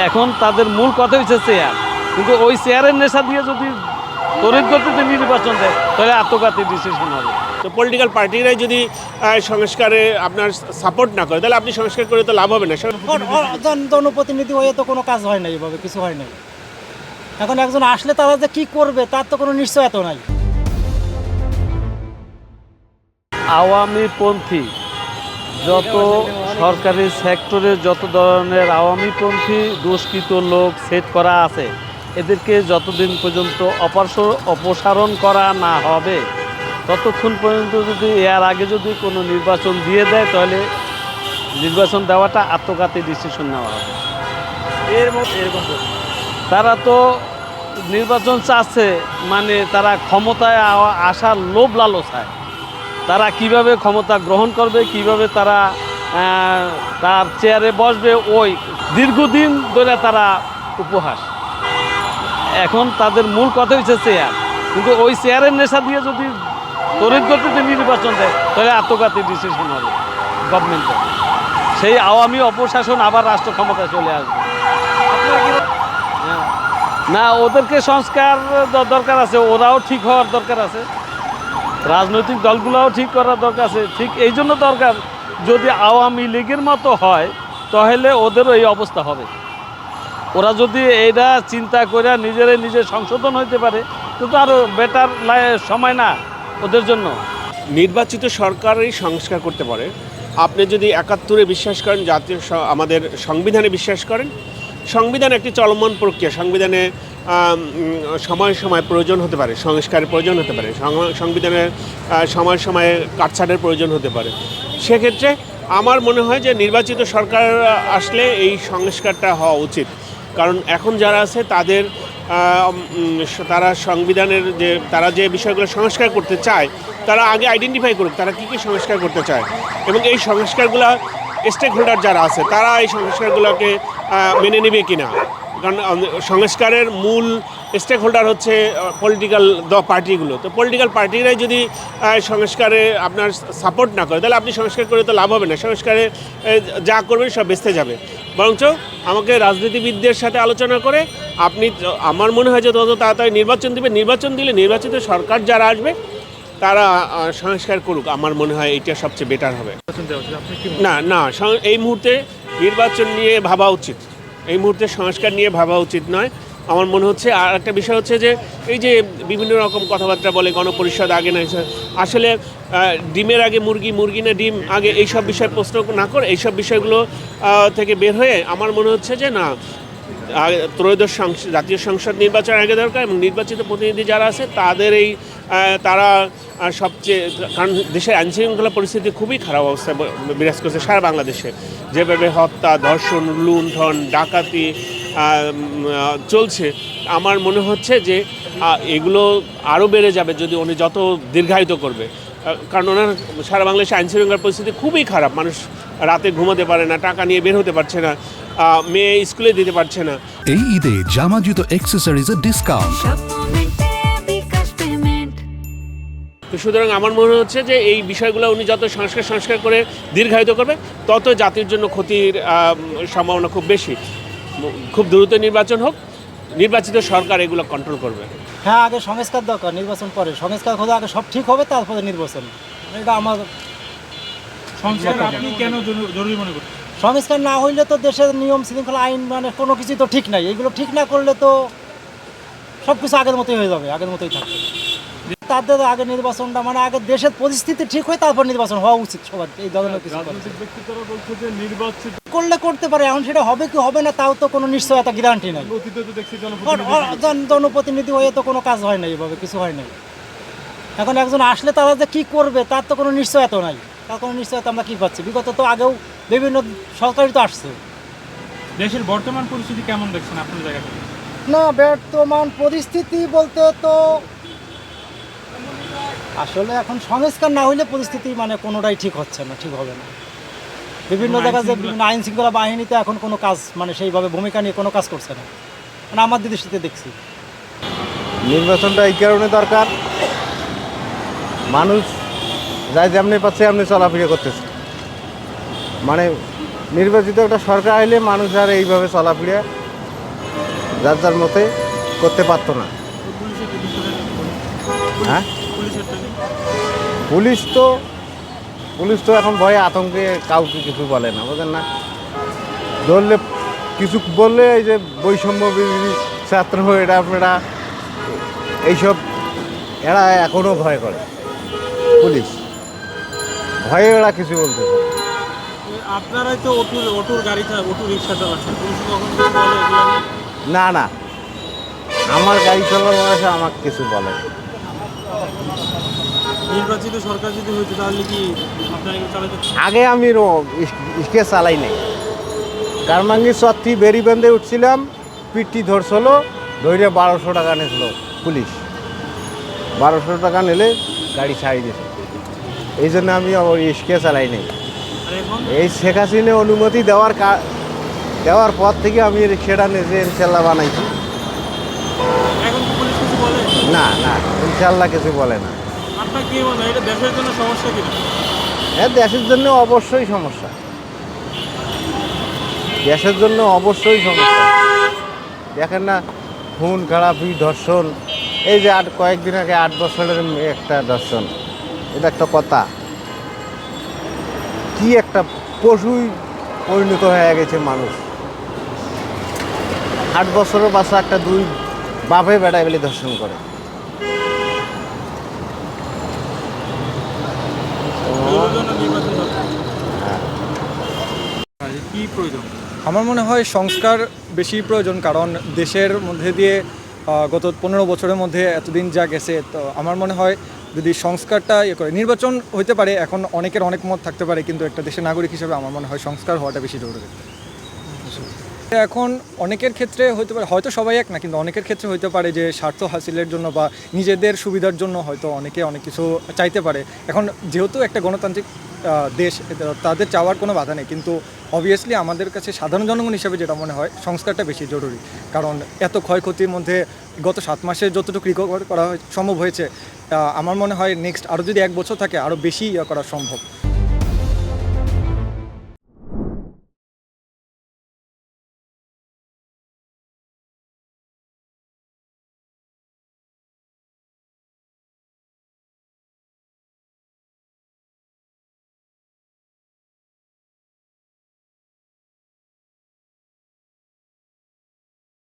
এখন তাদের মূল কথা হচ্ছে চেয়ার, কিন্তু ওই চেয়ারের নেশা দিয়ে যদি তড়িৎ গতিতে নির্বাচন দেয় তাহলে আত্মঘাতী ডিসিশন হবে। তো পলিটিক্যাল পার্টিরাই যদি সংস্কারে আপনার সাপোর্ট না করে তাহলে আপনি সংস্কার করে তো লাভ হবে না। জনপ্রতিনিধি হয়ে তো কোনো কাজ হয় নাই, এভাবে কিছু হয় নাই। এখন একজন আসলে তারা যে কী করবে তার তো কোনো নিশ্চয়তা নাই। আওয়ামীপন্থী যত সরকারি সেক্টরে যত ধরনের আওয়ামীপন্থী দুষ্কৃত লোক সেট করা আছে, এদেরকে যতদিন পর্যন্ত অপসারণ করা না হবে ততক্ষণ পর্যন্ত যদি এর আগে যদি কোনো নির্বাচন দিয়ে দেয় তাহলে নির্বাচন দেওয়াটা আত্মঘাতী ডিসিশন নেওয়া হবে। এরকম তারা তো নির্বাচন চাচ্ছে, মানে তারা ক্ষমতায় আসার লোভ লালসায় তারা কিভাবে ক্ষমতা গ্রহণ করবে, কিভাবে তারা তার চেয়ারে বসবে, ওই দীর্ঘদিন ধরে তারা উপহাস। এখন তাদের মূল কথা হচ্ছে চেয়ার, কিন্তু ওই চেয়ারের নেশা দিয়ে যদি তড়িৎ গতিতে নির্বাচন দেয় তাহলে আত্মঘাতী ডিসিশন হবে গভর্নমেন্টের। সেই আওয়ামী অপশাসন আবার রাষ্ট্র ক্ষমতায় চলে আসবে। না, ওদেরকে সংস্কার দরকার আছে, ওরাও ঠিক হওয়ার দরকার আছে, রাজনৈতিক দলগুলোও ঠিক করার দরকার আছে। ঠিক এই জন্য দরকার, যদি আওয়ামী লীগের মতো হয় তাহলে ওদেরও এই অবস্থা হবে। ওরা যদি এইটা চিন্তা করে নিজে সংশোধন হইতে পারে তো আরও বেটার সময় না ওদের জন্য। নির্বাচিত সরকারই সংস্কার করতে পারে। আপনি যদি ৭১-এ বিশ্বাস করেন, আমাদের সংবিধানে বিশ্বাস করেন, সংবিধান একটি চলমান প্রক্রিয়া। সংবিধানে সময় সময় প্রয়োজন হতে পারে, সংস্কারের প্রয়োজন হতে পারে, সংবিধানের সময় সময়ে কাটছাঁটের প্রয়োজন হতে পারে। সেক্ষেত্রে আমার মনে হয় যে নির্বাচিত সরকার আসলে এই সংস্কারটা হওয়া উচিত। কারণ এখন যারা আছে তারা সংবিধানের তারা যে বিষয়গুলো সংস্কার করতে চায় তারা আগে আইডেন্টিফাই করুক তারা কী কী সংস্কার করতে চায়, এবং এই সংস্কারগুলো স্টেক হোল্ডার যারা আছে তারা এই সংস্কারগুলোকে মেনে নেবে কিনা। কারণ সংস্কারের মূল স্টেক হোল্ডার হচ্ছে পলিটিক্যাল পার্টিগুলো। তো পলিটিক্যাল পার্টিরাই যদি সংস্কারে আপনার সাপোর্ট না করে তাহলে আপনি সংস্কার করে তো লাভ হবে না। সংস্কারে যা করবেন সব বেঁচতে যাবে। বরঞ্চ আমাকে রাজনীতিবিদদের সাথে আলোচনা করে আপনি, আমার মনে হয় যে তত তাড়াতাড়ি নির্বাচন দিবে, নির্বাচন দিলে নির্বাচিত সরকার যারা আসবে তারা সংস্কার করুক। আমার মনে হয় এইটা সবচেয়ে বেটার হবে। না, এই মুহূর্তে নির্বাচন নিয়ে ভাবা উচিত, এই মুহূর্তে সংস্কার নিয়ে ভাবা উচিত নয়। আমার মনে হচ্ছে আর একটা বিষয় হচ্ছে যে এই যে বিভিন্ন রকম কথাবার্তা বলে গণপরিষদ আগে না, আসলে ডিমের আগে মুরগি, মুরগি না ডিম আগে, এইসব বিষয় প্রশ্ন না করে এইসব বিষয়গুলো থেকে বের হয়ে আমার মনে হচ্ছে যে না, ত্রয়োদশ জাতীয় সংসদ নির্বাচন আগে দরকার, এবং নির্বাচিত প্রতিনিধি যারা আছে তাদের তারা সবচেয়ে, কারণ দেশের আইনশৃঙ্খলা পরিস্থিতি খুবই খারাপ অবস্থায় বিরাজ করছে সারা বাংলাদেশে। যেভাবে হত্যা, ধর্ষণ, লুণ্ঠন, ডাকাতি চলছে, আমার মনে হচ্ছে যে এগুলো আরও বেড়ে যাবে যদি উনি যত দীর্ঘায়িত করবে। কারণ ওনার সারা বাংলাদেশে আইনশৃঙ্খলা পরিস্থিতি খুবই খারাপ। মানুষ রাতে ঘুমাতে পারে না, টাকা নিয়ে বের হতে পারছে না, মেয়ে স্কুলে দিতে পারছে না। এই ঈদে জামা জুতো অ্যাক্সেসরিজের ডিসকাউন্ট। তো সুতরাং আমার মনে হচ্ছে যে এই বিষয়গুলো উনি যত সংস্কার করে দীর্ঘায়িত করবে তত জাতির জন্য ক্ষতির সম্ভাবনা খুব বেশি। খুব দ্রুত নির্বাচন হোক, নির্বাচিত সরকার এগুলো কন্ট্রোল করবে। হ্যাঁ, আগে সংস্কার দরকার, নির্বাচন পরে। সংস্কার হলে আগে সব ঠিক হবে, তারপরে নির্বাচন। এটা আমার সংস্কার আপনি কেন জরুরি মনে করছেন? সংস্কার না হইলে তো দেশের নিয়ম শৃঙ্খলা, আইন, মানে কোনো কিছুই তো ঠিক নাই। এগুলো ঠিক না করলে তো সব কিছু আগের মতোই হয়ে যাবে, আগের মতোই থাকবে। তাদের আগে নির্বাচনটা, মানে আগে দেশের পরিস্থিতি ঠিক হয় তারপর নির্বাচন হওয়া উচিত সবার। এই ধরনের কিছু করলে করতে পারে, এখন সেটা হবে কি হবে না তাও তো কোনো নিশ্চয়তা, গ্যারান্টি নাই। জনপ্রতিনিধি হয়ে তো কোনো কাজ হয় নাই, এভাবে কিছু হয় নাই। এখন একজন আসলে তারা যে কী করবে তার তো কোনো নিশ্চয়তা নাই। তার কোনো নিশ্চয়তা আমরা কী পাচ্ছি? বিগত তো আগেও বিভিন্ন সরকারি তো আসছে। দেশের বর্তমান পরিস্থিতি কেমন দেখছেন আপনার জায়গা থেকে? না, বর্তমান পরিস্থিতি বলতে তো আসলে এখন সংস্কার না হইলে পরিস্থিতি মানে কোনোটাই ঠিক হচ্ছে না, ঠিক হবে না। বিভিন্ন জায়গায় যে বিভিন্ন আইন শৃঙ্খলা বাহিনীতে এখন কোনো কাজ, মানে সেইভাবে ভূমিকা নিয়ে কোনো কাজ করছে না, মানে আমার দৃষ্টিতে দেখছি। নির্বাচনটা এই কারণে দরকার, মানুষ যাই যেমনি পাচ্ছে এমনি চলাফেরা করতেছে। মানে নির্বাচিত একটা সরকার আইলে মানুষ আর এইভাবে চলাফেরা যার যার মতে করতে পারতো না। পুলিশের কি বিষয়টা হ্যাঁ, পুলিশের পুলিশ তো এখন ভয়ে আতঙ্কে কাউকে কিছু বলে না, বুঝেন না? ধরলে কিছু বললে এই যে বৈষম্য বিরোধী ছাত্র এটা আপনারা এইসব এরা এখনও ভয় করে। পুলিশ ভয়ে এরা কিছু বলতেছে। আপনারাই তো অটোর গাড়ি অটো রিক্সা চালাচ্ছেন, পুলিশ কখন কিছু বলে এগুলো নিয়ে? না না, আমার গাড়ি চলার বয়সে আমাকে কিছু বলে না। নির্বাচিত সরকার যদি হইতো তাহলে কি আপনারা এগুলো চালাতে? আগে আমি স্কেচ চালাই নাই, কারমাঙ্গি চত্রি বেরি বেঁধে উঠছিলাম, পিটি ধরছিল, ধরে 1200 টাকা নিয়েছিল পুলিশ। 1200 টাকা নিলে গাড়ি ছাড়ি দিয়েছে। এই জন্য আমি আবার স্কেচ চালাই নাই। আর এখন এই শেখ হাসিনা অনুমতি দেওয়ার পর থেকে আমি রিক্সাটা নিজে ইনশাল্লাহ বানাইছি। এখন কি পুলিশ কিছু বলে? না না, ইনশাল্লাহ কিছু বলে না। আপনার কি মনে হয় এটা দেশের জন্য সমস্যা কিনা? হ্যাঁ, দেশের জন্য অবশ্যই সমস্যা, দেশের জন্য অবশ্যই সমস্যা। দেখেন না, খুন খারাপি, ধর্ষণ, এই যে কয়েকদিন আগে 8 বছরের মেয়ে একটা ধর্ষণ, এটা একটা কথা? কি একটা পশুই পরিণত হয়ে গেছে মানুষ। 8 বছরের বাচ্চা একটা 2 বাপে বেড়ায় বলে ধর্ষণ করে। এগুলোর জন্য নির্বাচন দরকার। কি প্রয়োজন? আমার মনে হয় সংস্কার বেশি প্রয়োজন, কারণ দেশের মধ্যে দিয়ে গত 15 বছরের মধ্যে এতদিন যা গেছে, তো আমার মনে হয় যদি সংস্কারটা করে, নির্বাচন হইতে পারে, এখন অনেকের অনেক মত থাকতে পারে, কিন্তু একটা দেশের নাগরিক হিসেবে আমার মনে হয় সংস্কার হওয়াটা বেশি জরুরি। এখন অনেকের ক্ষেত্রে হইতে পারে, হয়তো সবাই এক না, কিন্তু অনেকের ক্ষেত্রে হইতে পারে যে স্বার্থ হাসিলের জন্য বা নিজেদের সুবিধার জন্য হয়তো অনেকে অনেক কিছু চাইতে পারে। এখন যেহেতু একটা গণতান্ত্রিক দেশ, তাদের চাওয়ার কোনো বাধা নেই, কিন্তু অবভিয়াসলি আমাদের কাছে সাধারণ জনগণ হিসেবে যেটা মনে হয় সংস্কারটা বেশি জরুরি। কারণ এত ক্ষয়ক্ষতির মধ্যে গত 7 মাসে যতটুকু রিকভার করা সম্ভব হয়েছে, আমার মনে হয় নেক্সট আরও যদি 1 বছর থাকে আরও বেশি করা সম্ভব।